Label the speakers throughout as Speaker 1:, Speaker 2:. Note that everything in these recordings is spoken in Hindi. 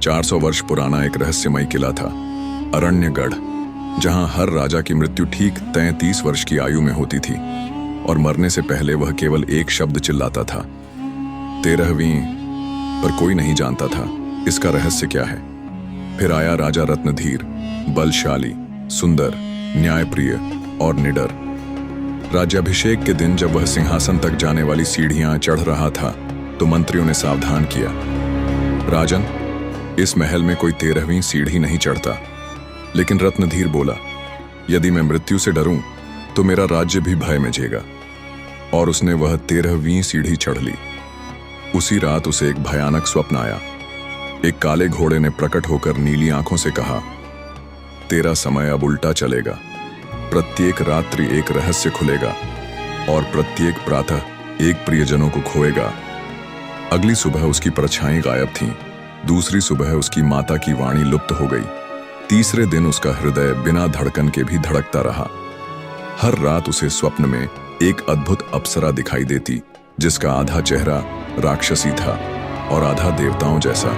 Speaker 1: 400 वर्ष पुराना एक रहस्यमय किला था, अरण्यगढ़, जहां हर राजा की मृत्यु ठीक 33 वर्ष की आयु में होती थी और मरने से पहले वह केवल एक शब्द चिल्लाता था, 13वीं। पर कोई नहीं जानता था इसका रहस्य क्या है। फिर आया राजा रत्नधीर, बलशाली, सुंदर, न्यायप्रिय और निडर। राज्याभिषेक के दिन जब वह सिंहासन तक जाने वाली सीढ़ियां चढ़ रहा था तो मंत्रियों ने सावधान किया, राजन, इस महल में कोई 13वीं सीढ़ी नहीं चढ़ता। लेकिन रत्नधीर बोला, यदि मैं मृत्यु से डरूं तो मेरा राज्य भी भय में झेगा। और उसने वह 13वीं सीढ़ी चढ़ ली। उसी रात उसे एक भयानक स्वप्न आया। एक काले घोड़े ने प्रकट होकर नीली आंखों से कहा, तेरा समय अब उल्टा चलेगा। प्रत्येक रात्रि एक रहस्य खुलेगा और प्रत्येक प्रातः एक प्रियजनों को खोएगा। अगली सुबह उसकी परछाई गायब थीं। दूसरी सुबह उसकी माता की वाणी लुप्त हो गई। तीसरे दिन उसका हृदय बिना धड़कन के भी धड़कता रहा। हर रात उसे स्वप्न में एक अद्भुत अप्सरा दिखाई देती, जिसका आधा चेहरा राक्षसी था और आधा देवताओं जैसा,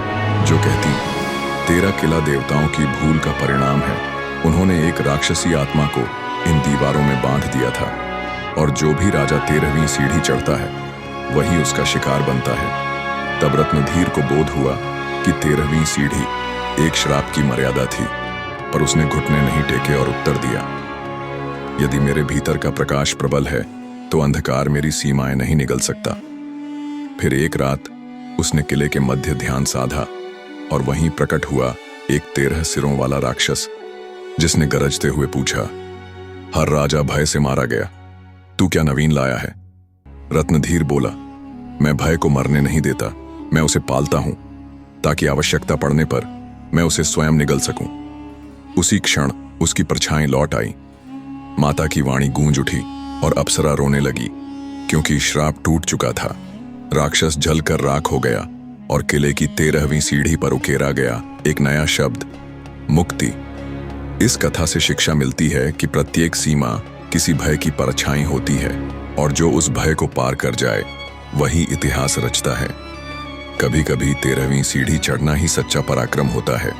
Speaker 1: जो कहती, तेरा किला देवताओं की भूल का परिणाम है। उन्होंने एक राक्षसी आत्मा को इन दीवारों में बांध दिया था और जो भी राजा 13वीं सीढ़ी चढ़ता है वही उसका शिकार बनता है। तब रत्नधीर को बोध हुआ कि 13वीं सीढ़ी एक श्राप की मर्यादा थी, पर उसने घुटने नहीं टेके और उत्तर दिया, यदि मेरे भीतर का प्रकाश प्रबल है तो अंधकार मेरी सीमाएं नहीं निगल सकता। फिर एक रात उसने किले के मध्य ध्यान साधा और वहीं प्रकट हुआ एक 13 सिरों वाला राक्षस, जिसने गरजते हुए पूछा, हर राजा भय से मारा गया, तू क्या नवीन लाया है? रत्नधीर बोला, मैं भय को मरने नहीं देता, मैं उसे पालता हूं ताकि आवश्यकता पड़ने पर मैं उसे स्वयं निगल सकूं। उसी क्षण उसकी परछाई लौट आई। माता की वाणी गूंज उठी और अप्सरा रोने लगी, क्योंकि श्राप टूट चुका था। राक्षस जलकर राख हो गया और किले की 13वीं सीढ़ी पर उकेरा गया एक नया शब्द, मुक्ति। इस कथा से शिक्षा मिलती है कि प्रत्येक सीमा किसी भय की परछाई होती है और जो उस भय को पार कर जाए वही इतिहास रचता है। कभी कभी 13वीं सीढ़ी चढ़ना ही सच्चा पराक्रम होता है।